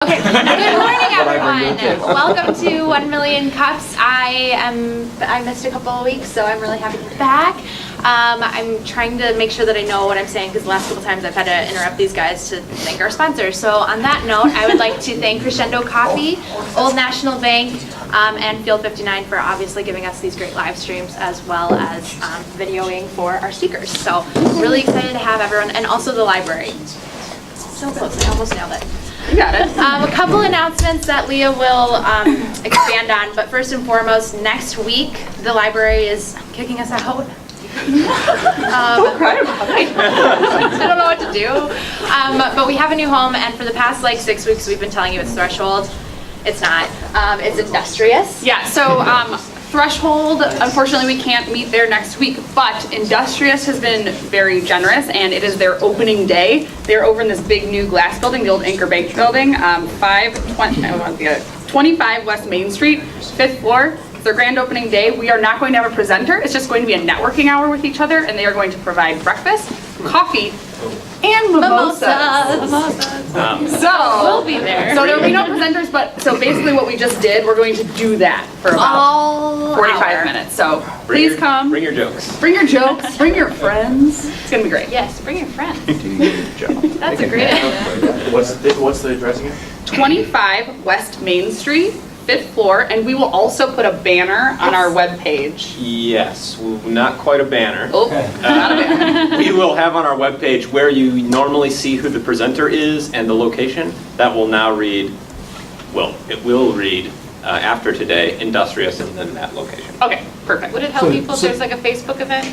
Okay, good morning everyone. Welcome to 1 Million Cups. I missed a couple of weeks, so I'm really happy to be back. I'm trying to make sure that I know what I'm saying because the last couple times I've had to interrupt these guys to thank our sponsors. So on that note, I would like to thank Crescendo Coffee, Old National Bank, and Field 59 for obviously giving us these great live streams as well as videoing for our speakers. So really excited to have everyone, and also the library. So close, I almost nailed it. You got it. A couple announcements that Leah will expand on, but first and foremost, next week the library is kicking us out. Don't cry about it. I don't know what to do. But we have a new home, and for the past like 6 weeks we've been telling you it's Threshold. It's not. It's Industrious. Yeah, so Threshold, unfortunately we can't meet there next week, but Industrious has been very generous, and it is their opening day. They're over in this big new glass building, the old Anchor Bank building, 25 West Main Street, 5th floor. It's their grand opening day. We are not going to have a presenter. It's just going to be a networking hour with each other, and they are going to provide breakfast, coffee, and mimosas. So We'll be there. So there will be no presenters, but so basically what we just did, we're going to do that for about All 45 hour. minutes. So please come. Bring your jokes. Bring your jokes. Bring your friends. It's gonna be great. Yes, bring your friends. Joke. That's a great idea. What's the address again? 25 West Main Street, 5th floor, and we will also put a banner on our webpage. Yes, not quite a banner. Oh, not a banner. We will have on our webpage where you normally see who the presenter is and the location. That will now read, well, it will read after today, Industrious, and then that location. Okay, perfect. Would it help people if there's like a Facebook event?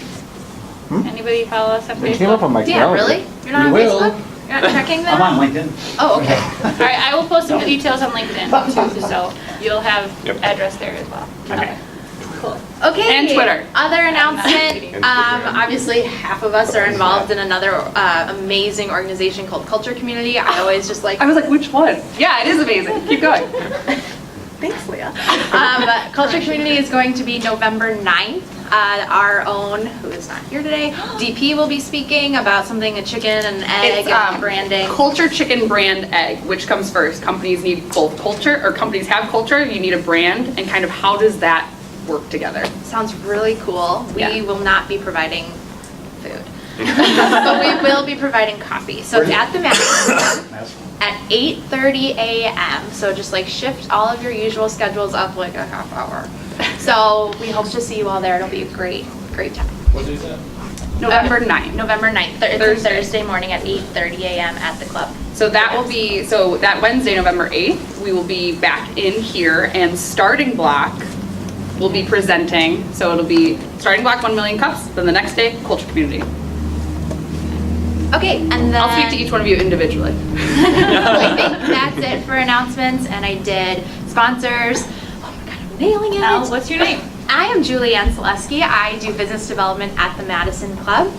Anybody follow us on Facebook? It came up on my Yeah, calendar. really? You're not on We will. Facebook? You're not checking them? I'm on LinkedIn. Oh, okay. All right, I will post some of the details on LinkedIn too, so you'll have Yep. address there as well. Okay. Cool. Okay. And Twitter. Other kidding. announcement. Obviously, half of us are involved in another amazing organization called Culture Community. I always just like. I was like, which one? Yeah, it is amazing. Keep going. Thanks, Leah. But Culture Community is going to be November 9th. Our own, who is not here today, DP will be speaking about something, a chicken and egg It's and branding. Culture, chicken, brand, egg. Which comes first? Companies need both culture, or companies have culture, you need a brand, and kind of how does that work together? Sounds really cool. We Yeah. will not be providing food, but we will be providing coffee. So it's at the Madison at 8:30 a.m. So just like shift all of your usual schedules up like a half hour. So we hope to see you all there. It'll be a great time. What is that? November 9th. November 9th. It's a Thursday. Thursday morning at 8:30 a.m. at the club. So that will be, so that Wednesday, November 8th, we will be back in here, and Starting Block will be presenting. So it'll be Starting Block 1 Million Cups, then the next day, Culture Community. Okay, and then I'll speak to each one of you individually. I think that's it for announcements, and I did sponsors. Oh my God, I'm nailing it. Now, what's your name? I am Julianne Selesky. I do business development at the Madison Club.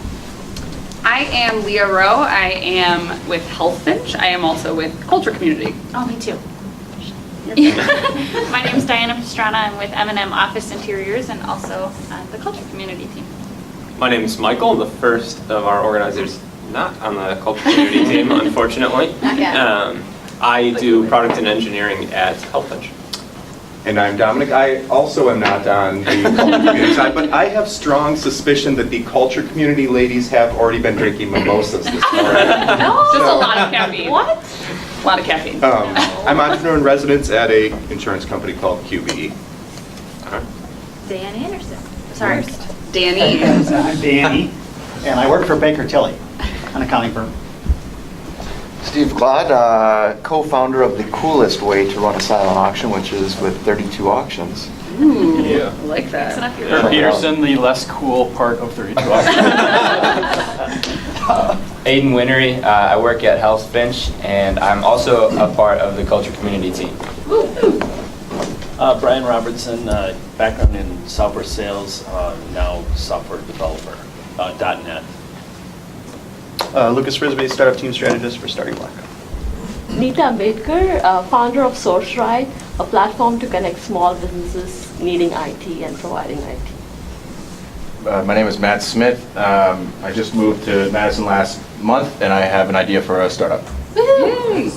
I am Leah Rowe. I am with Healthfinch. I am also with Culture Community. Oh, me too. My name is Diana Pastrana. I'm with M&M Office Interiors and also the Culture Community team. My name is Michael. I'm the first of our organizers not on the Culture Community team, unfortunately. Not yet. I do product and engineering at Healthfinch. And I'm Dominic. I also am not on the culture community side, but I have strong suspicion that the culture community ladies have already been drinking mimosas this morning. Just a lot of caffeine. What? A lot of caffeine. I'm entrepreneur in residence at a insurance company called QBE. Dan Anderson. Sorry. Danny. I'm Danny, and I work for Baker Tilly, an accounting firm. Steve Glad, co-founder of the coolest way to run a silent auction, which is with 32 auctions. Ooh, Yeah. I like that. Kurt Peterson, the less cool part of 32 Auctions. Aiden Winnery, I work at Healthfinch, and I'm also a part of the Culture Community team. Brian Robertson, background in software sales, now software developer, .NET. Lucas Frisbee, startup team strategist for Starting Block. Neeta Ambedkar, founder of SourceRide, a platform to connect small businesses needing IT and providing IT. My name is Matt Smith. I just moved to Madison last month, and I have an idea for a startup. Yay.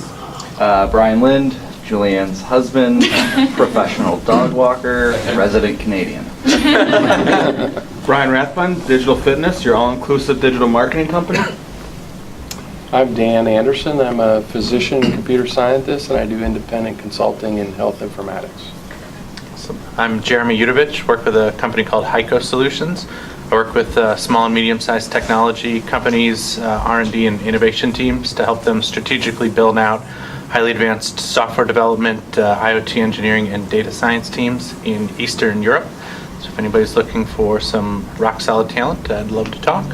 Brian Lind, Julianne's husband, professional dog walker, resident Canadian. Brian Rathbun, Digital Fitness, your all-inclusive digital marketing company. I'm Dan Anderson. I'm a physician and computer scientist, and I do independent consulting in health informatics. I'm Jeremy Udovich, work with a company called Heiko Solutions. I work with small and medium-sized technology companies, R&D and innovation teams to help them strategically build out highly advanced software development, IoT engineering, and data science teams in Eastern Europe. So if anybody's looking for some rock-solid talent, I'd love to talk.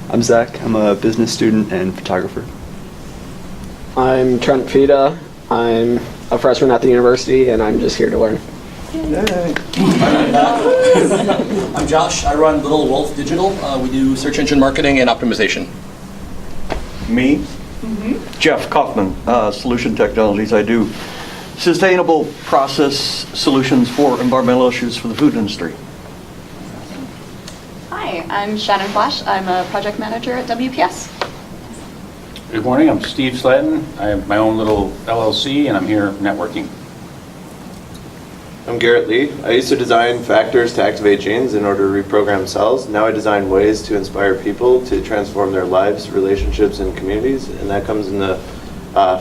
I'm Zach. I'm a business student and photographer. I'm Trent Fida. I'm a freshman at the university, and I'm just here to learn. I'm Josh. I run Little Wolf Digital. We do search engine marketing and optimization. Me, Jeff Kaufman, Solution Technologies. I do sustainable process solutions for environmental issues for the food industry. Hi, I'm Shannon Flash. I'm a project manager at WPS. Good morning, I'm Steve Slatton. I have my own little LLC and I'm here networking. I'm Garrett Lee. I used to design factors to activate genes in order to reprogram cells. Now I design ways to inspire people to transform their lives, relationships, and communities, and that comes in the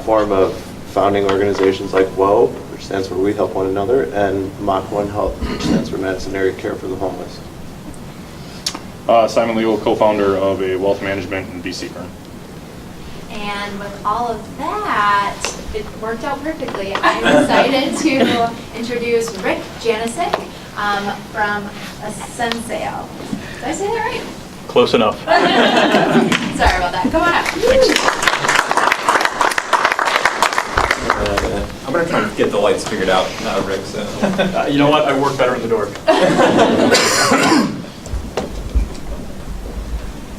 form of founding organizations like WHOA, which stands for We Help One Another, and Mach 1 Health, which stands for Madison Area Care for the Homeless. Simon Legal, co-founder of a wealth management and VC firm. And with all of that, it worked out perfectly. I'm excited to introduce Rick Janisic from Ascenceo. Did I say that right? Close enough. Sorry about that. Come on up. I'm going to try and get the lights figured out, Rick. So. You know what? I work better in the dark.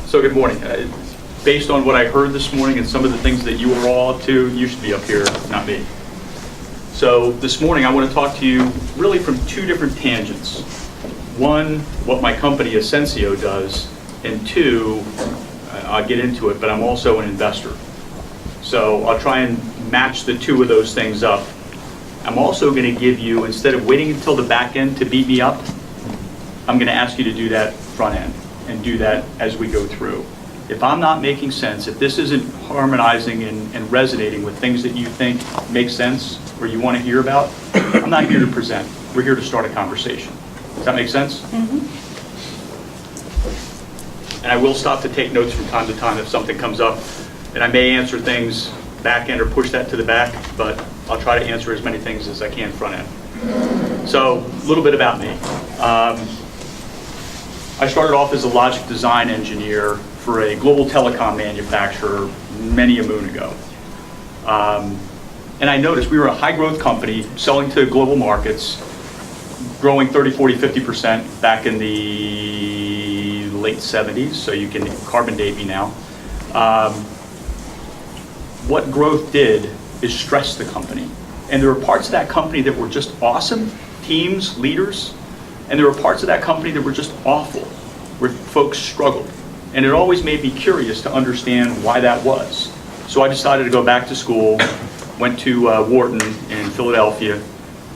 So good morning. Based on what I heard this morning and some of the things that you were all up to, you should be up here, not me. So this morning I want to talk to you really from two different tangents. One, what my company Ascenceo does, and two, I'll get into it, but I'm also an investor. So I'll try and match the two of those things up. I'm also going to give you, instead of waiting until the back end to beat me up, I'm going to ask you to do that front end and do that as we go through. If I'm not making sense, if this isn't harmonizing and resonating with things that you think make sense or you want to hear about, I'm not here to present. We're here to start a conversation. Does that make sense? Mm-hmm. And I will stop to take notes from time to time if something comes up. And I may answer things back end or push that to the back, but I'll try to answer as many things as I can front end. So a little bit about me. I started off as a logic design engineer for a global telecom manufacturer many a moon ago. And I noticed we were a high growth company selling to global markets, growing 30, 40, 50% back in the late 70s, so you can carbon date me now. What growth did is stress the company. And there were parts of that company that were just awesome, teams, leaders, and there were parts of that company that were just awful, where folks struggled. And it always made me curious to understand why that was. So I decided to go back to school, went to Wharton in Philadelphia,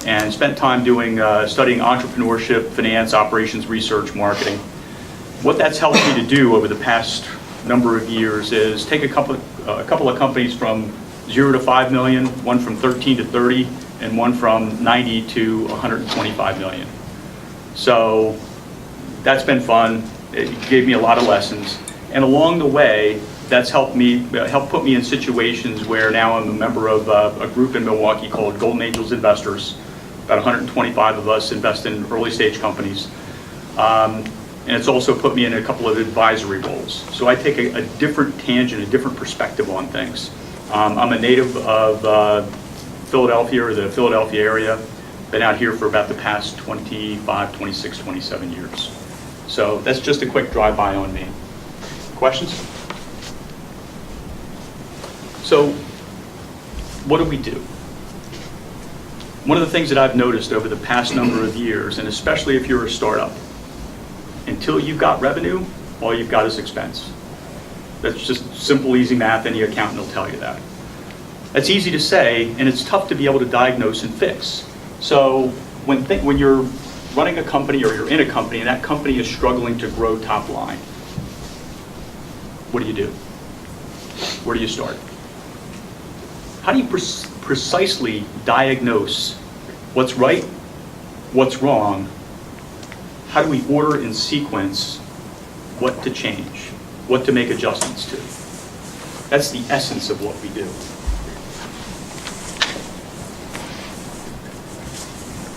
and spent time doing studying entrepreneurship, finance, operations, research, marketing. What that's helped me to do over the past number of years is take a couple of companies from 0 to 5 million, one from 13 to 30, and one from 90 to 125 million. So that's been fun. It gave me a lot of lessons. And along the way, that's helped put me in situations where now I'm a member of a group in Milwaukee called Golden Angels Investors. About 125 of us invest in early stage companies. And it's also put me in a couple of advisory roles. So I take a different tangent, a different perspective on things. I'm a native of Philadelphia, or the Philadelphia area. Been out here for about the past 25, 26, 27 years. So that's just a quick drive-by on me. Questions? So what do we do? One of the things that I've noticed over the past number of years, and especially if you're a startup, until you've got revenue, all you've got is expense. That's just simple, easy math. Any accountant will tell you that. That's easy to say, and it's tough to be able to diagnose and fix. So when you're running a company or you're in a company and that company is struggling to grow top line, what do? Where do you start? How do you precisely diagnose what's right, what's wrong? How do we order and sequence what to change, what to make adjustments to? That's the essence of what we do.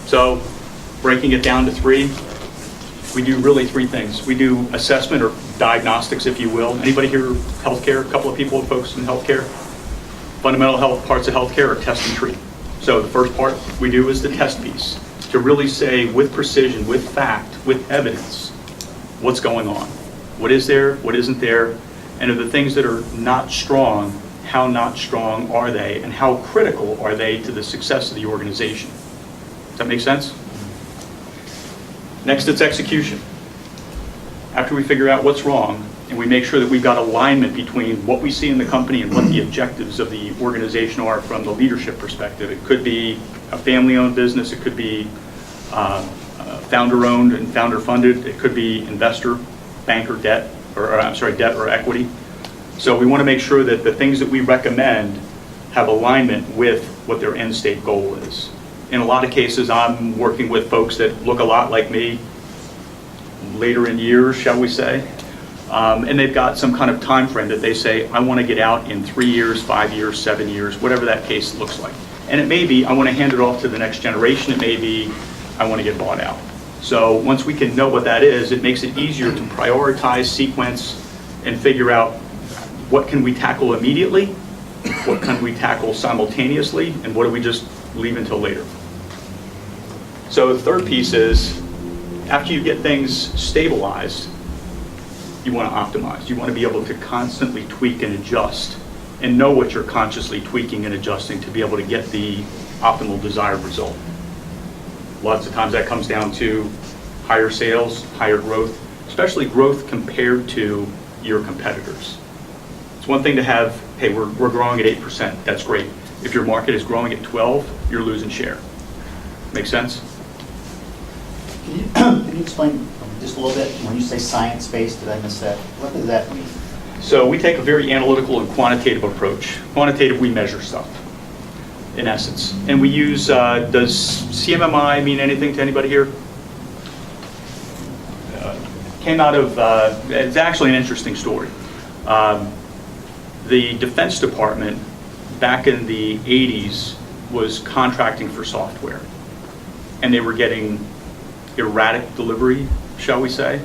So, breaking it down to three, we do really three things. We do assessment or diagnostics, if you will. Anybody here healthcare? A couple of people focused in healthcare. Fundamental health parts of healthcare are test and treat. So the first part we do is the test piece, to really say with precision, with fact, with evidence, what's going on. What is there, what isn't there, and of the things that are not strong, how not strong are they, and how critical are they to the success of the organization. Does that make sense? Next, it's execution. After we figure out what's wrong, and we make sure that we've got alignment between what we see in the company and what the objectives of the organization are from the leadership perspective. It could be a family-owned business, it could be founder-owned and founder-funded, it could be investor, banker debt, debt or equity. So we want to make sure that the things that we recommend have alignment with what their end state goal is. In a lot of cases, I'm working with folks that look a lot like me, later in years, shall we say, and they've got some kind of time frame that they say, I want to get out in 3 years, 5 years, 7 years, whatever that case looks like. And it may be, I want to hand it off to the next generation. It may be, I want to get bought out. So once we can know what that is, it makes it easier to prioritize, sequence, and figure out what can we tackle immediately, what can we tackle simultaneously, and what do we just leave until later. So the third piece is, after you get things stabilized, you want to optimize. You want to be able to constantly tweak and adjust and know what you're consciously tweaking and adjusting to be able to get the optimal desired result. Lots of times that comes down to higher sales, higher growth, especially growth compared to your competitors. It's one thing to have, hey, we're growing at 8%, that's great. If your market is growing at 12, you're losing share. Make sense? Can you explain just a little bit, when you say science-based, did I miss that? What does that mean? So we take a very analytical and quantitative approach. Quantitative, we measure stuff, in essence. And we use, does CMMI mean anything to anybody here? Came out of, it's actually an interesting story. The Defense Department, back in the 80s, was contracting for software. And they were getting erratic delivery, shall we say.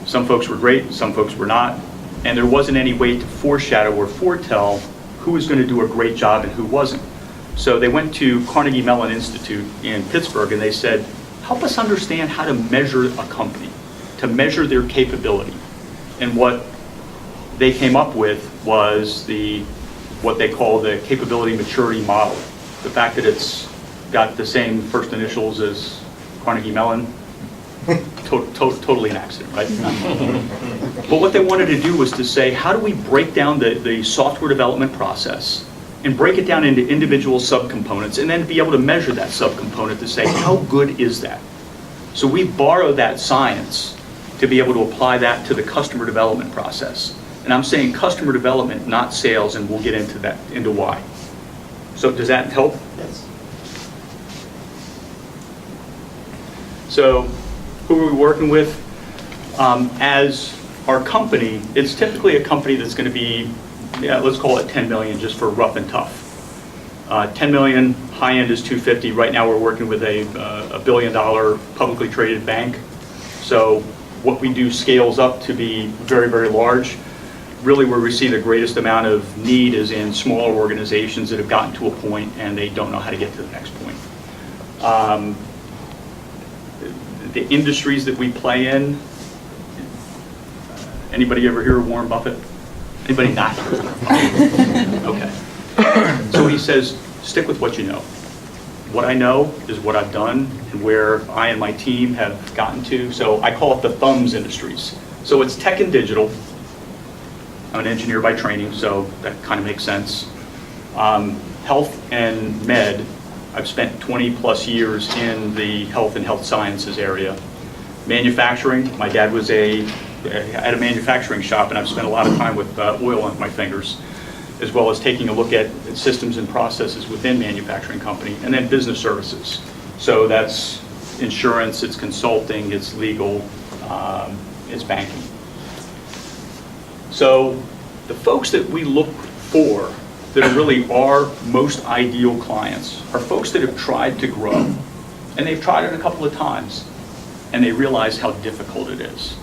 Some folks were great, some folks were not, and there wasn't any way to foreshadow or foretell who was going to do a great job and who wasn't. So they went to Carnegie Mellon Institute in Pittsburgh and they said, help us understand how to measure a company, to measure their capability. And what they came up with was what they call the capability maturity model. The fact that it's got the same first initials as Carnegie Mellon, totally an accident, right? But what they wanted to do was to say, how do we break down the software development process and break it down into individual subcomponents and then be able to measure that subcomponent to say, how good is that? So we borrow that science to be able to apply that to the customer development process. And I'm saying customer development, not sales, and we'll get into that, into why. So does that help? Yes. So who are we working with? As our company, it's typically a company that's going to be, let's call it 10 million just for rough and tough. 10 million, high end is 250. Right now we're working with a $1 billion publicly traded bank. So what we do scales up to be very, very large. Really where we see the greatest amount of need is in smaller organizations that have gotten to a point and they don't know how to get to the next point. The industries that we play in, anybody ever hear of Warren Buffett? Anybody not hear of Warren Buffett? Okay. So he says, stick with what you know. What I know is what I've done and where I and my team have gotten to. So I call it the thumbs industries. So it's tech and digital. I'm an engineer by training, so that kind of makes sense. Health and med, I've spent 20 plus years in the health and health sciences area. Manufacturing, my dad was had a manufacturing shop, and I've spent a lot of time with oil on my fingers, as well as taking a look at systems and processes within manufacturing company, and then business services. So that's insurance, it's consulting, it's legal, it's banking. So the folks that we look for that are really our most ideal clients are folks that have tried to grow, and they've tried it a couple of times, and they realize how difficult it is.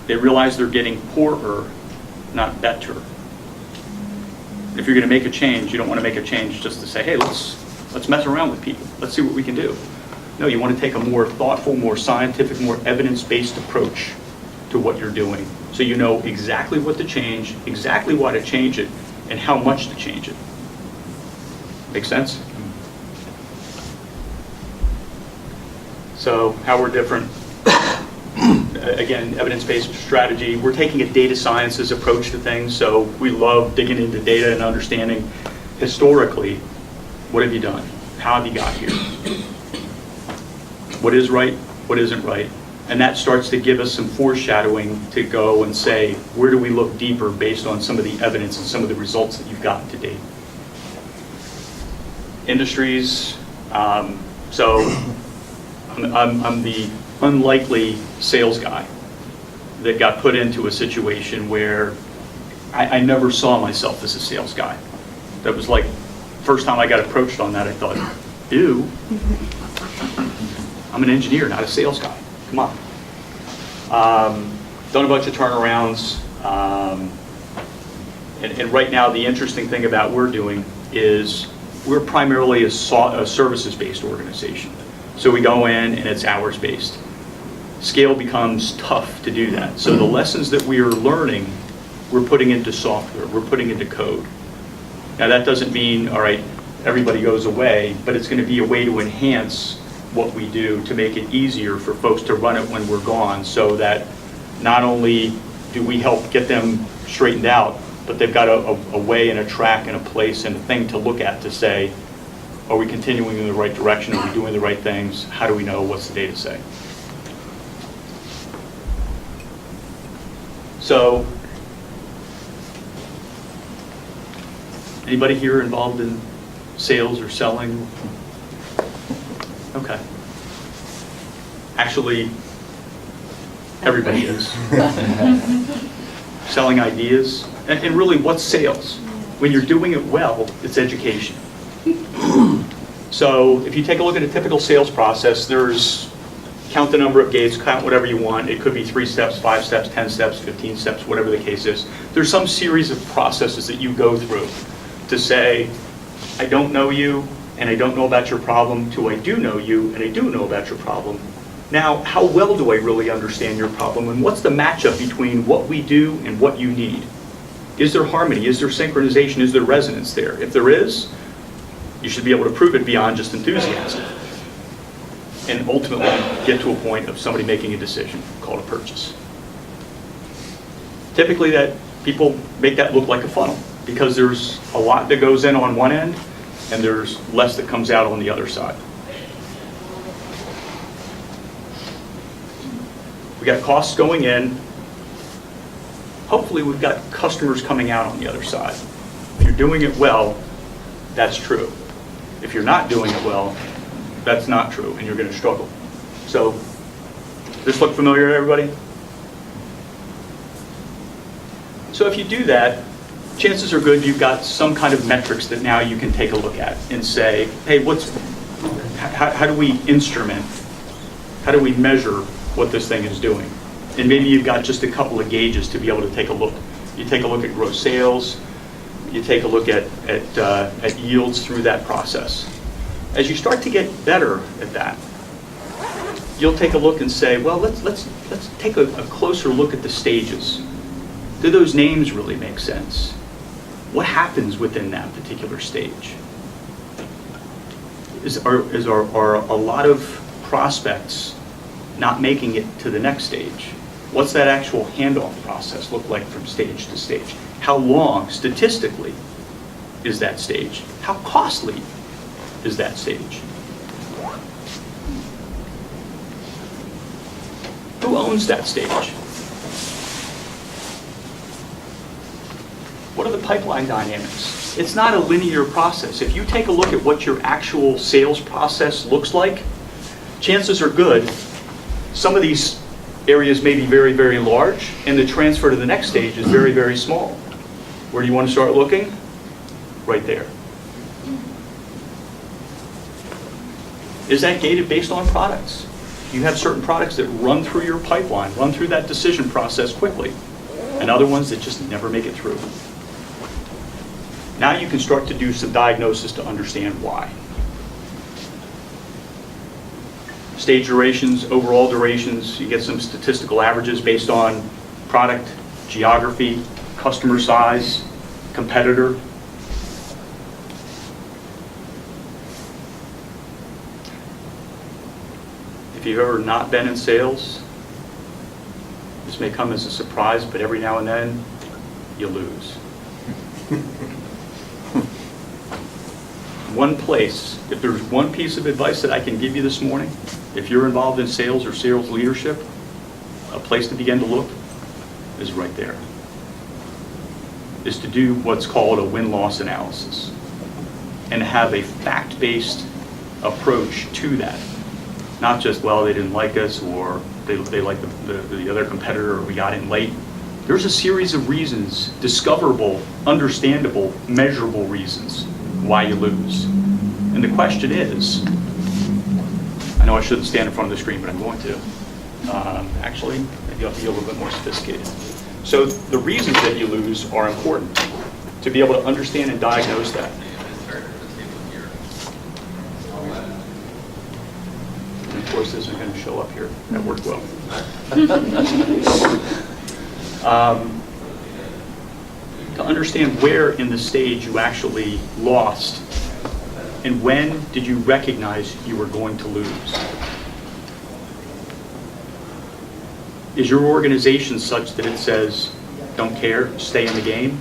They realize they're getting poorer, not better. If you're going to make a change, you don't want to make a change just to say, hey, let's mess around with people. Let's see what we can do. No, you want to take a more thoughtful, more scientific, more evidence-based approach to what you're doing, so you know exactly what to change, exactly why to change it, and how much to change it. Make sense? So how we're different. Again, evidence-based strategy. We're taking a data sciences approach to things, so we love digging into data and understanding historically, what have you done? How have you got here? What is right? What isn't right? And that starts to give us some foreshadowing to go and say, where do we look deeper based on some of the evidence and some of the results that you've gotten to date? Industries. So I'm the unlikely sales guy that got put into a situation where I never saw myself as a sales guy. That was like, first time I got approached on that, I thought, ew, I'm an engineer, not a sales guy. Come on. Done a bunch of turnarounds. And right now, the interesting thing about what we're doing is we're primarily a services-based organization. So we go in and it's hours-based. Scale becomes tough to do that. So the lessons that we are learning, we're putting into software, we're putting into code. Now that doesn't mean, all right, everybody goes away, but it's going to be a way to enhance what we do to make it easier for folks to run it when we're gone, so that not only do we help get them straightened out, but they've got a way and a track and a place and a thing to look at to say, are we continuing in the right direction? Are we doing the right things? How do we know? What's the data say? So, anybody here involved in sales or selling? Okay. Actually, everybody is. Selling ideas. And really, what's sales? When you're doing it well, it's education. So if you take a look at a typical sales process, there's count the number of gates, count whatever you want. It could be 3 steps, 5 steps, 10 steps, 15 steps, whatever the case is. There's some series of processes that you go through to say, I don't know you, and I don't know about your problem, to I do know you, and I do know about your problem. Now, how well do I really understand your problem, and what's the matchup between what we do and what you need? Is there harmony? Is there synchronization? Is there resonance there? If there is, you should be able to prove it beyond just enthusiasm, and ultimately get to a point of somebody making a decision called a purchase. Typically, that people make that look like a funnel, because there's a lot that goes in on one end, and there's less that comes out on the other side. We got costs going in. Hopefully we've got customers coming out on the other side. If you're doing it well, that's true. If you're not doing it well, that's not true, and you're going to struggle. So, this look familiar to everybody? So if you do that, chances are good you've got some kind of metrics that now you can take a look at and say, hey, how do we instrument, how do we measure what this thing is doing? And maybe you've got just a couple of gauges to be able to take a look. You take a look at gross sales, you take a look at yields through that process. As you start to get better at that, you'll take a look and say, well, let's take a closer look at the stages. Do those names really make sense? What happens within that particular stage? Are a lot of prospects not making it to the next stage? What's that actual handoff process look like from stage to stage? How long, statistically, is that stage? How costly is that stage? Who owns that stage? What are the pipeline dynamics? It's not a linear process. If you take a look at what your actual sales process looks like, chances are good some of these areas may be very, very large, and the transfer to the next stage is very, very small. Where do you want to start looking? Right there. Is that gated based on products? You have certain products that run through your pipeline, run through that decision process quickly, and other ones that just never make it through. Now you can start to do some diagnosis to understand why. Stage durations, overall durations, you get some statistical averages based on product, geography, customer size, competitor. If you've ever not been in sales, this may come as a surprise, but every now and then, you lose. One place, if there's one piece of advice that I can give you this morning, if you're involved in sales or sales leadership, a place to begin to look is right there. Is to do what's called a win-loss analysis and have a fact-based approach to that. Not just, well, they didn't like us, or they like the other competitor, or we got in late. There's a series of reasons, discoverable, understandable, measurable reasons why you lose. And the question is, I know I shouldn't stand in front of the screen, but I'm going to. Actually, maybe I'll be a little bit more sophisticated. So the reasons that you lose are important to be able to understand and diagnose that. And of course, this is going to show up here. That worked well. To understand where in the stage you actually lost, and when did you recognize you were going to lose? Is your organization such that it says, don't care, stay in the game?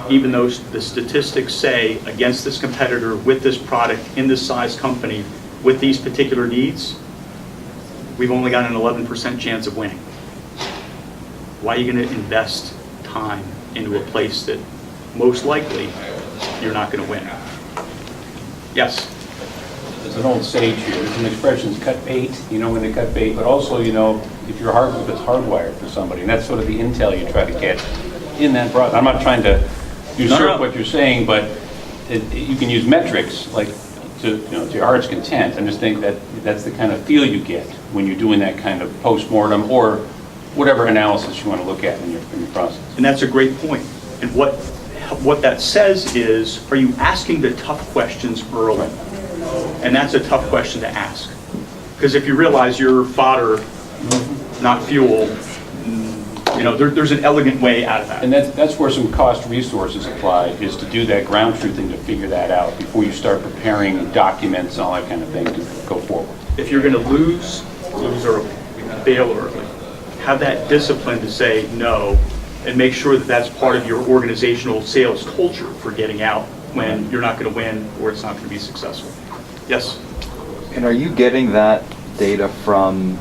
Even though the statistics say against this competitor, with this product, in this size company, with these particular needs, we've only got an 11% chance of winning. Why are you going to invest time into a place that most likely you're not going to win? Yes? There's an old sage here. There's an expression, cut bait. You know when to cut bait, but also, you know, if it's hardwired for somebody, and that's sort of the intel you try to get in that process. I'm not trying to usurp what you're saying, but you can use metrics like to your heart's content. I just think that that's the kind of feel you get when you're doing that kind of post-mortem or whatever analysis you want to look at in your process. And that's a great point. And what that says is, are you asking the tough questions early? And that's a tough question to ask. Because if you realize you're fodder, not fuel, there's an elegant way out of that. And that's where some cost resources apply, is to do that ground truthing to figure that out before you start preparing documents and all that kind of thing to go forward. If you're going to lose early, fail early, have that discipline to say no, and make sure that that's part of your organizational sales culture for getting out when you're not going to win or it's not going to be successful. Yes? And are you getting that data from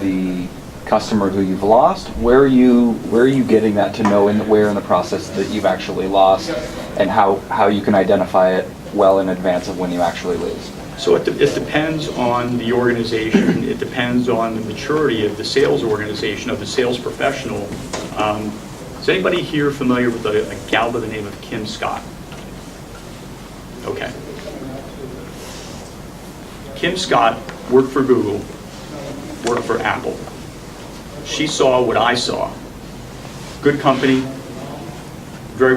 the customer who you've lost? Where are you getting that to know where in the process that you've actually lost, and how you can identify it well in advance of when you actually lose? So it depends on the organization. It depends on the maturity of the sales organization, of the sales professional. Is anybody here familiar with a gal by the name of Kim Scott? Okay. Kim Scott worked for Google, worked for Apple. She saw what I saw. Good company, very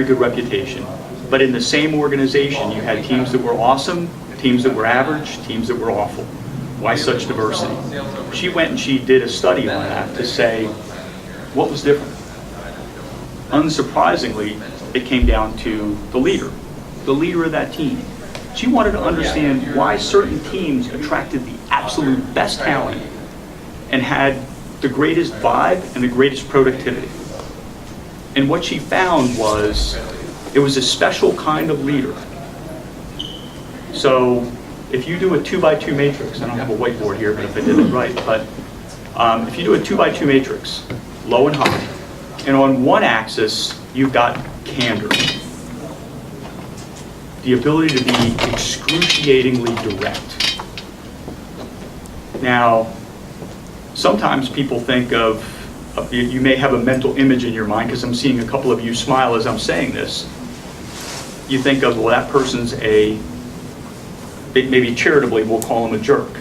good reputation. But in the same organization, you had teams that were awesome, teams that were average, teams that were awful. Why such diversity? She went and she did a study on that to say, what was different? Unsurprisingly, it came down to the leader of that team. She wanted to understand why certain teams attracted the absolute best talent and had the greatest vibe and the greatest productivity. And what she found was It was a special kind of leader. So if you do a 2x2 matrix, I don't have a whiteboard here, but if I did it right, but if you do a 2x2 matrix, low and high, and on one axis, you've got candor. The ability to be excruciatingly direct. Now, sometimes people think of, you may have a mental image in your mind, because I'm seeing a couple of you smile as I'm saying this. You think of, well, that person's maybe charitably we'll call him a jerk.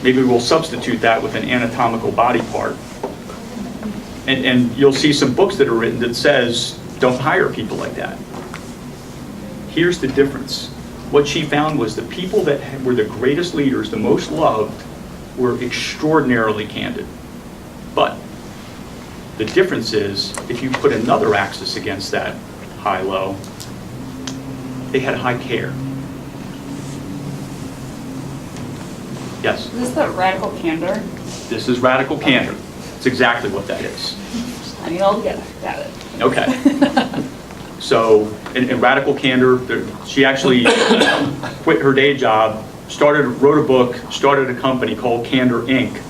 Maybe we'll substitute that with an anatomical body part. And you'll see some books that are written that says, don't hire people like that. Here's the difference. What she found was the people that were the greatest leaders, the most loved, were extraordinarily candid. But the difference is, if you put another axis against that, high-low, they had high care. Yes? Is this the radical candor? This is radical candor. It's exactly what that is. I need all together. Got it. Okay. So, in radical candor, she actually quit her day job, wrote a book, started a company called Candor Inc.,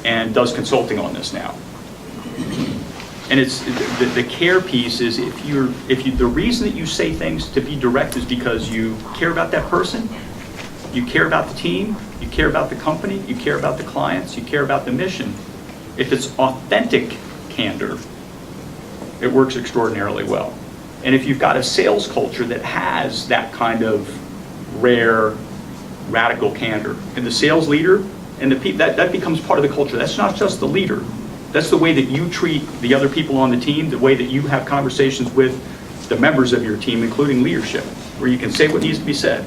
and does consulting on this now. And it's the care piece is the reason that you say things to be direct is because you care about that person, you care about the team, you care about the company, you care about the clients, you care about the mission. If it's authentic candor, it works extraordinarily well. And if you've got a sales culture that has that kind of rare, radical candor, and the sales leader and the people, that becomes part of the culture. That's not just the leader. That's the way that you treat the other people on the team, the way that you have conversations with the members of your team, including leadership, where you can say what needs to be said.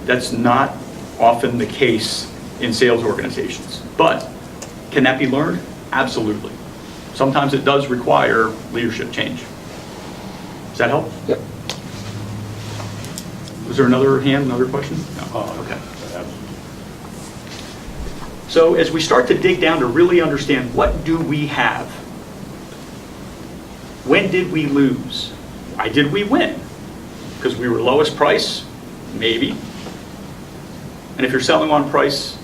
That's not often the case in sales organizations. But can that be learned? Absolutely. Sometimes it does require leadership change. Does that help? Yep. Was there another hand, another question? No. Oh, okay. So as we start to dig down to really understand, what do we have? When did we lose? Why did we win? Because we were lowest price? Maybe. And if you're selling on price,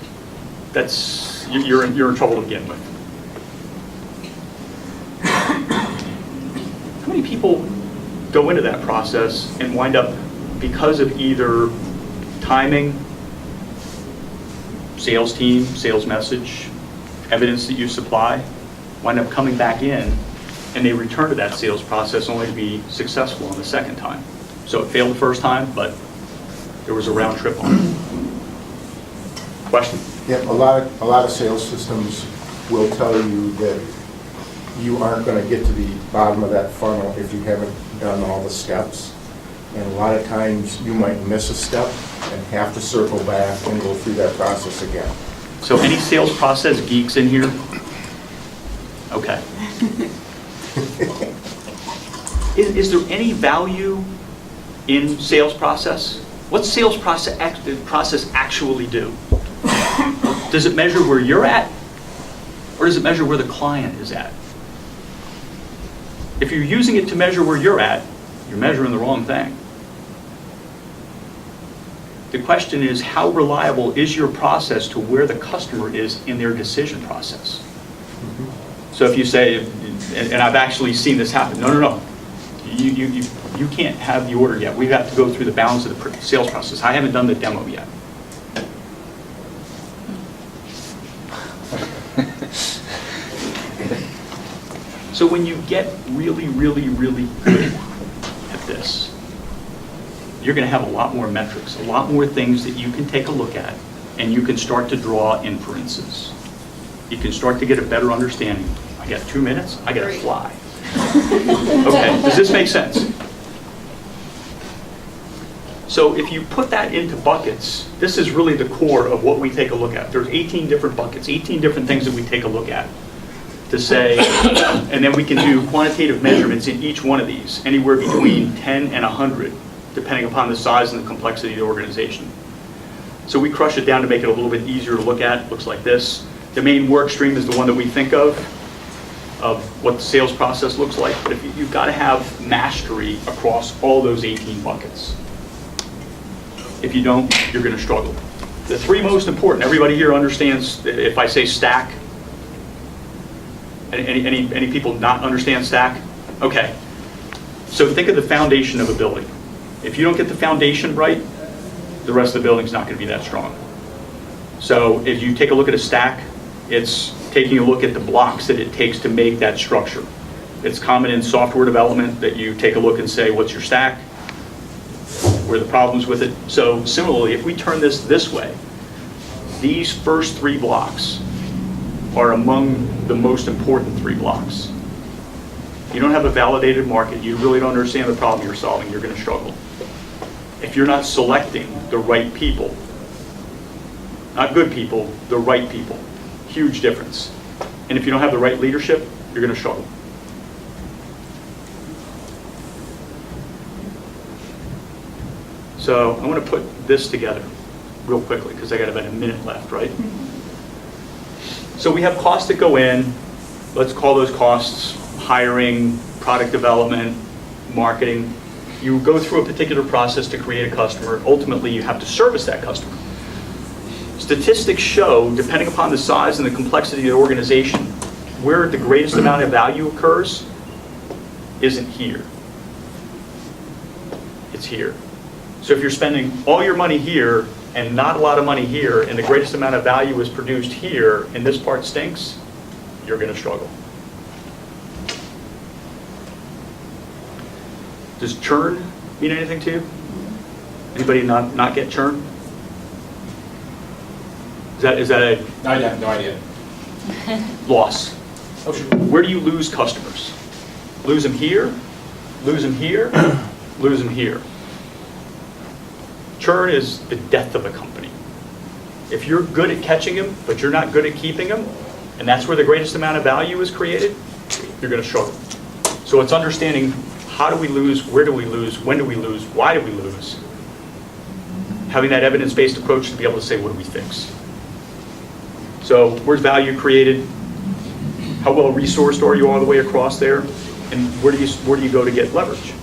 you're in trouble to begin with. How many people go into that process and wind up, because of either timing, sales team, sales message, evidence that you supply, wind up coming back in, and they return to that sales process only to be successful on the second time? So it failed the first time, but there was a round trip on it. Question? Yeah, a lot of sales systems will tell you that you aren't going to get to the bottom of that funnel if you haven't done all the steps. And a lot of times you might miss a step and have to circle back and go through that process again. So any sales process geeks in here? Okay. Is there any value in sales process? What's sales process actually do? Does it measure where you're at, or does it measure where the client is at? If you're using it to measure where you're at, you're measuring the wrong thing. The question is, how reliable is your process to where the customer is in their decision process? So if you say, and I've actually seen this happen, no, you can't have the order yet. We have to go through the balance of the sales process. I haven't done the demo yet. So when you get really, really, really good at this, you're going to have a lot more metrics, a lot more things that you can take a look at, and you can start to draw inferences. You can start to get a better understanding. I got 2 minutes, I got to fly. Okay, does this make sense? So if you put that into buckets, this is really the core of what we take a look at. There's 18 different buckets, 18 different things that we take a look at to say, and then we can do quantitative measurements in each one of these, anywhere between 10 and 100, depending upon the size and the complexity of the organization. So we crush it down to make it a little bit easier to look at. It looks like this. The main work stream is the one that we think of. of what the sales process looks like, but you've got to have mastery across all those 18 buckets. If you don't, you're going to struggle. The three most important, everybody here understands, if I say stack, any people not understand stack? Okay. So think of the foundation of a building. If you don't get the foundation right, the rest of the building's not going to be that strong. So if you take a look at a stack, it's taking a look at the blocks that it takes to make that structure. It's common in software development that you take a look and say, what's your stack? Where are the problems with it? So similarly, if we turn this way, these first three blocks are among the most important three blocks. You don't have a validated market, you really don't understand the problem you're solving, you're going to struggle. If you're not selecting the right people, not good people, the right people, huge difference. And if you don't have the right leadership, you're going to struggle. So I want to put this together real quickly because I got about a minute left, right? So we have costs that go in. Let's call those costs hiring, product development, marketing. You go through a particular process to create a customer. Ultimately, you have to service that customer. Statistics show, depending upon the size and the complexity of the organization, where the greatest amount of value occurs isn't here. It's here. So if you're spending all your money here and not a lot of money here, and the greatest amount of value is produced here, and this part stinks, you're going to struggle. Does churn mean anything to you? Anybody not get churn? Is that a I have no idea. loss? Oh, sure. Where do you lose customers? Lose them here, lose them here, lose them here. Churn is the death of a company. If you're good at catching them, but you're not good at keeping them, and that's where the greatest amount of value is created, you're going to struggle. So it's understanding how do we lose, where do we lose, when do we lose, why do we lose? Having that evidence-based approach to be able to say, what do we fix? So where's value created? How well resourced are you all the way across there? And where do you go to get leverage?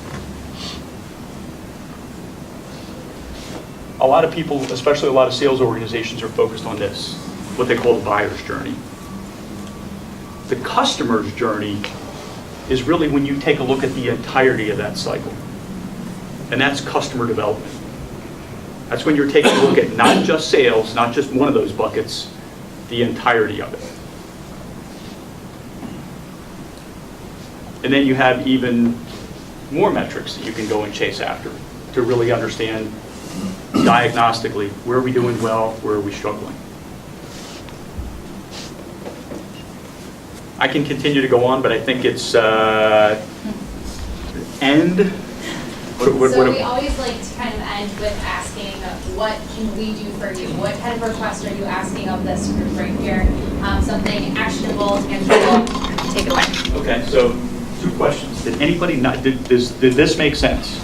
A lot of people, especially a lot of sales organizations, are focused on this, what they call the buyer's journey. The customer's journey is really when you take a look at the entirety of that cycle. And that's customer development. That's when you're taking a look at not just sales, not just one of those buckets, the entirety of it. And then you have even more metrics that you can go and chase after to really understand diagnostically, where are we doing well, where are we struggling? I can continue to go on, but I think it's end. So we always like to kind of end with asking, what can we do for you? What kind of request are you asking of this group right here? Something actionable, tangible. Take it away. Okay, so 2 questions. Did anybody not, did this make sense?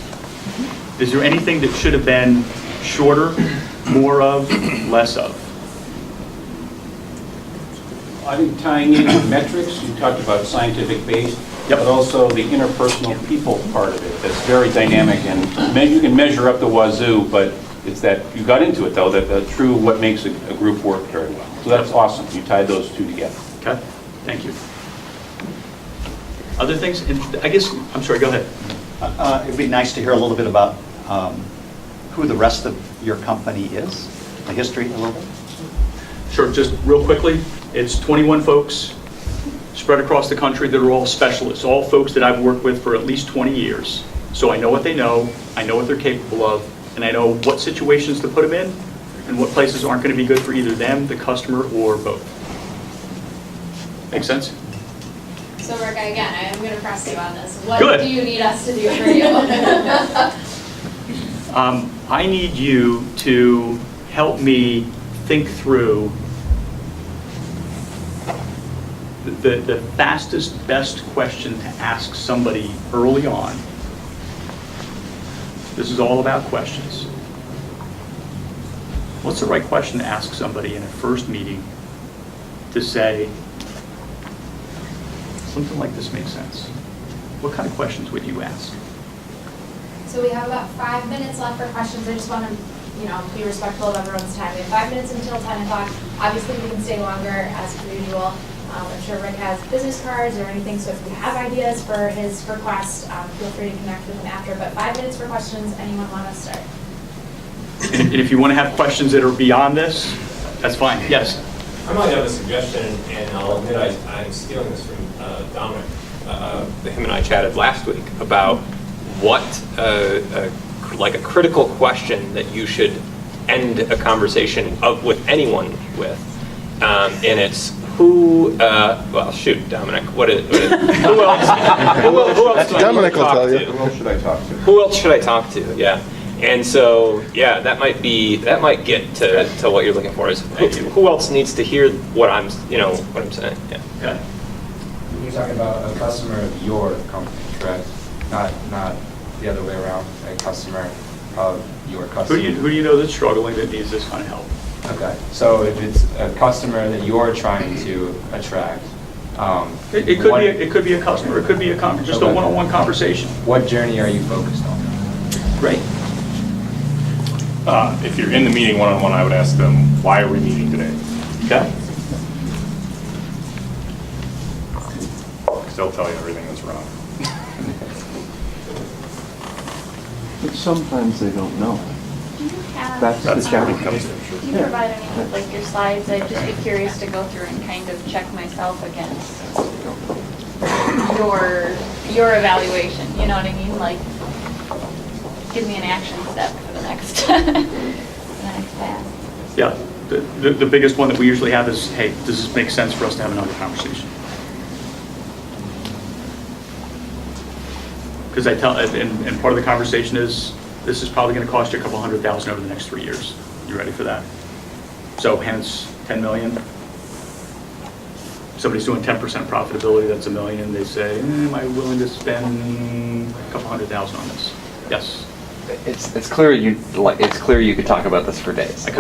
Is there anything that should have been shorter, more of, less of? I think tying in the metrics, you talked about scientific based, but also the interpersonal people part of it that's very dynamic, and you can measure up the wazoo, but it's that you got into it though, that the true what makes a group work very well. So that's awesome. You tied those two together. Okay, thank you. Other things? I guess, I'm sorry, go ahead. It'd be nice to hear a little bit about who the rest of your company is, the history a little bit. Sure, just real quickly, it's 21 folks spread across the country that are all specialists, all folks that I've worked with for at least 20 years. So I know what they know, I know what they're capable of, and I know what situations to put them in and what places aren't going to be good for either them, the customer, or both. Make sense? So Rick, again, I'm going to press you on this. What Good. do you need us to do for you? I need you to help me think through the fastest, best question to ask somebody early on. This is all about questions. What's the right question to ask somebody in a first meeting to say, let something like this make sense? What kind of questions would you ask? So we have about 5 minutes left for questions. I just want to, be respectful of everyone's time. We have 5 minutes until 10 o'clock. Obviously, we can stay longer as per usual. I'm sure Rick has business cards or anything, so if you have ideas for his request, feel free to connect with him after. But 5 minutes for questions. Anyone want to start? And if you want to have questions that are beyond this, that's fine. Yes? I might have a suggestion, and I'll admit I'm stealing this from Dominic. Him and I chatted last week about what, like a critical question that you should end a conversation with anyone with. And it's who, well, shoot, Dominic, who else do I need to talk to? Who else should I talk to? Who else should I talk to? Yeah. And so, yeah, that might get to what you're looking for is who else needs to hear what I'm saying. Yeah. Okay. You're talking about a customer of your company, correct? Not the other way around. A customer of your customer. Who do you know that's struggling that needs this kind of help? Okay. So if it's a customer that you're trying to attract, it could be a customer. It could be a just a one-on-one conversation. What journey are you focused on? Right. If you're in the meeting one-on-one, I would ask them, why are we meeting today? Okay. Because they'll tell you everything that's wrong. But sometimes they don't know. Do you have, That's the challenge. do you provide any with like your slides? I'd just be curious to go through and kind of check myself against your evaluation. You know what I mean? Like, give me an action step for the next pass. Yeah. The biggest one that we usually have is, hey, does this make sense for us to have another conversation? Because I tell, and part of the conversation is, this is probably going to cost you a couple $100,000 over the next 3 years. You ready for that? So hence 10 million. Somebody's doing 10% profitability, that's $1 million. They say, am I willing to spend a couple $100,000 on this? Yes. It's clear you could talk about this for days. I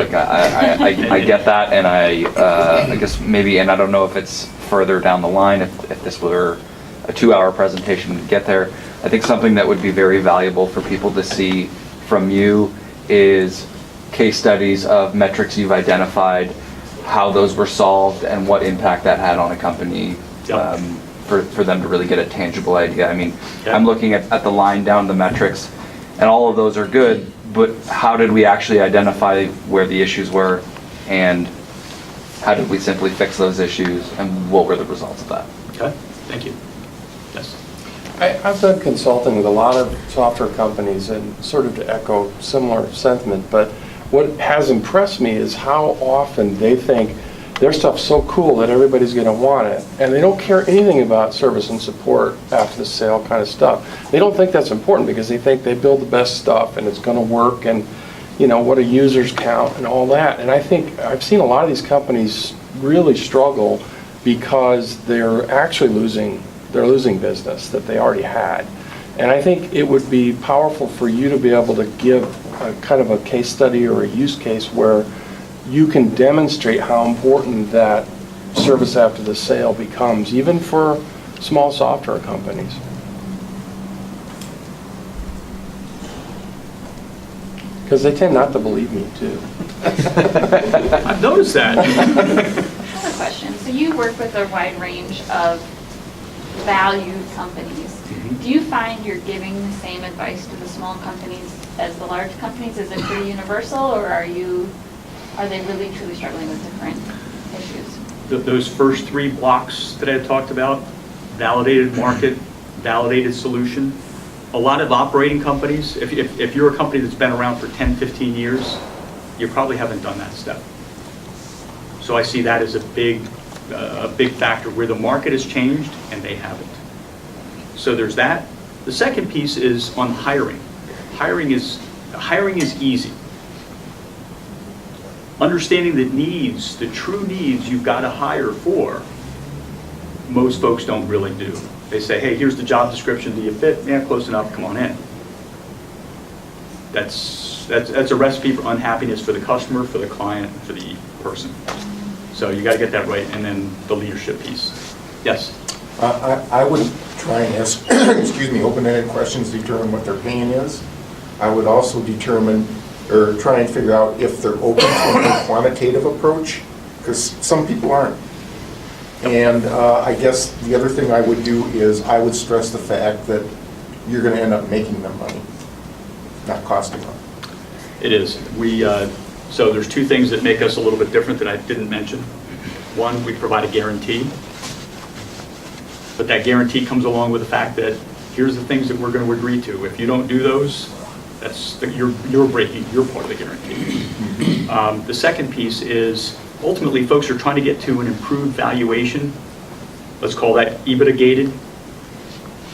get that, and I guess maybe, and I don't know if it's further down the line, if this were a 2-hour presentation to get there. I think something that would be very valuable for people to see from you is case studies of metrics you've identified, how those were solved, and what impact that had on a company. For them to really get a tangible idea. I mean, I'm looking at the line down the metrics, and all of those are good, but how did we actually identify where the issues were, and how did we simply fix those issues, and what were the results of that? Okay, thank you. Yes. I've done consulting with a lot of software companies, and sort of to echo similar sentiment, but what has impressed me is how often they think their stuff's so cool that everybody's going to want it, and they don't care anything about service and support after the sale kind of stuff. They don't think that's important because they think they build the best stuff and it's going to work, and what a users count and all that. And I think I've seen a lot of these companies really struggle because they're actually losing business that they already had. And I think it would be powerful for you to be able to give a kind of a case study or a use case where you can demonstrate how important that service after the sale becomes, even for small software companies. Because they tend not to believe me, too. I've noticed that. I have a question. So you work with a wide range of valued companies. Do you find you're giving the same advice to the small companies as the large companies? Is it pretty universal, or are they really truly struggling with different issues? Those first 3 blocks that I had talked about, validated market, validated solution. A lot of operating companies, if you're a company that's been around for 10, 15 years, you probably haven't done that step. So I see that as a big factor where the market has changed and they haven't. So there's that. The second piece is on hiring. Hiring is easy. Understanding the needs, the true needs you've got to hire for, most folks don't really do. They say, hey, here's the job description, do you fit? Yeah, close enough, come on in. That's a recipe for unhappiness for the customer, for the client, for the person. So you got to get that right, and then the leadership piece. Yes? I would try and ask, excuse me, open-ended questions to determine what their pain is. I would also determine, or try and figure out if they're open to a more quantitative approach, because some people aren't. And I guess the other thing I would do is I would stress the fact that you're going to end up making them money, not costing them. It is. So there's two things that make us a little bit different that I didn't mention. One, we provide a guarantee. But that guarantee comes along with the fact that here's the things that we're going to agree to. If you don't do those, you're breaking your part of the guarantee. The second piece is ultimately folks are trying to get to an improved valuation. Let's call that EBITDA gated.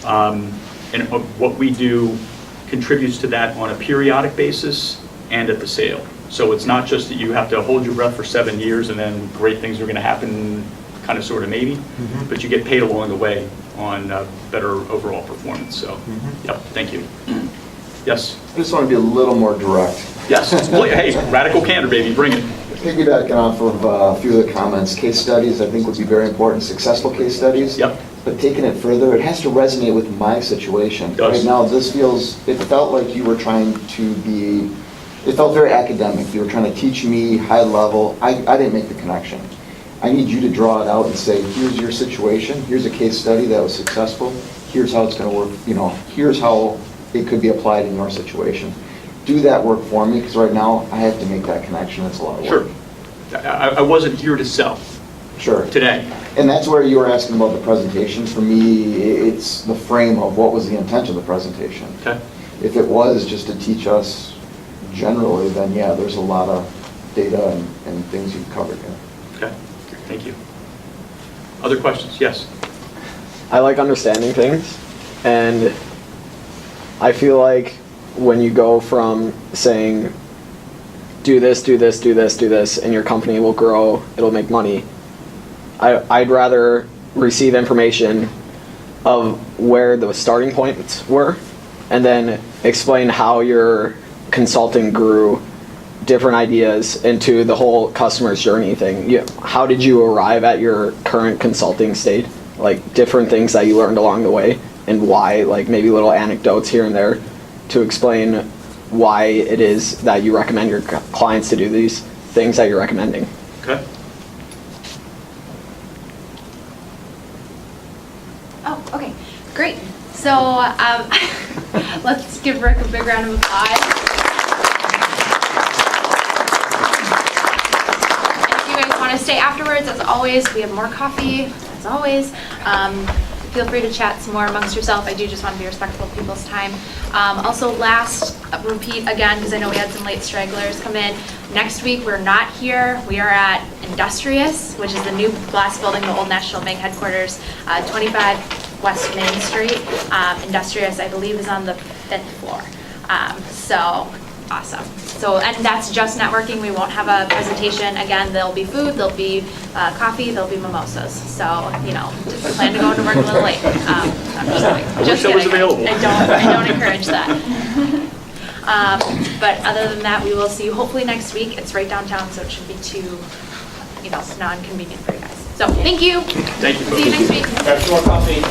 And what we do contributes to that on a periodic basis and at the sale. So it's not just that you have to hold your breath for 7 years and then great things are going to happen, kind of, sort of, maybe, but you get paid along the way on better overall performance. So, yep, thank you. Yes? I just want to be a little more direct. Yes. Hey, radical candor, baby, bring it. Piggybacking off of a few of the comments, case studies I think would be very important, successful case studies. Yep. But taking it further, it has to resonate with my situation. Right now, it felt like you were trying to be, it felt very academic. You were trying to teach me high level. I didn't make the connection. I need you to draw it out and say, here's your situation, here's a case study that was successful, here's how it's going to work, here's how it could be applied in your situation. Do that work for me, because right now I have to make that connection. It's a lot of work. Sure. I wasn't here to sell. Sure. Today. And that's where you were asking about the presentation. For me, it's the frame of what was the intent of the presentation. Okay. If it was just to teach us generally, then yeah, there's a lot of data and things you've covered here. Okay. Thank you. Other questions? Yes. I like understanding things, and I feel like when you go from saying, do this, do this, do this, do this, and your company will grow, it'll make money, I'd rather receive information of where the starting points were, and then explain how your consulting grew different ideas into the whole customer's journey thing. How did you arrive at your current consulting state? Like different things that you learned along the way, and why, like maybe little anecdotes here and there to explain why it is that you recommend your clients to do these things that you're recommending. Okay. Oh, okay, great. So let's give Rick a big round of applause. If you guys want to stay afterwards, as always, we have more coffee, as always. Feel free to chat some more amongst yourself. I do just want to be respectful of people's time. Also, repeat again, because I know we had some late stragglers come in. Next week, we're not here. We are at Industrious, which is the new glass building, the old National Bank headquarters, 25 West Main Street. Industrious, I believe, is on the 5th floor. So, awesome. So, and that's just networking. We won't have a presentation. Again, there'll be food, there'll be coffee, there'll be mimosas. So, just plan to go to work a little late. I'm just kidding. I wish that was available. I don't encourage that. But other than that, we will see you hopefully next week. It's right downtown, so it shouldn't be too, non-convenient for you guys. So, thank you. Thank you. See you next week. Grab some more coffee.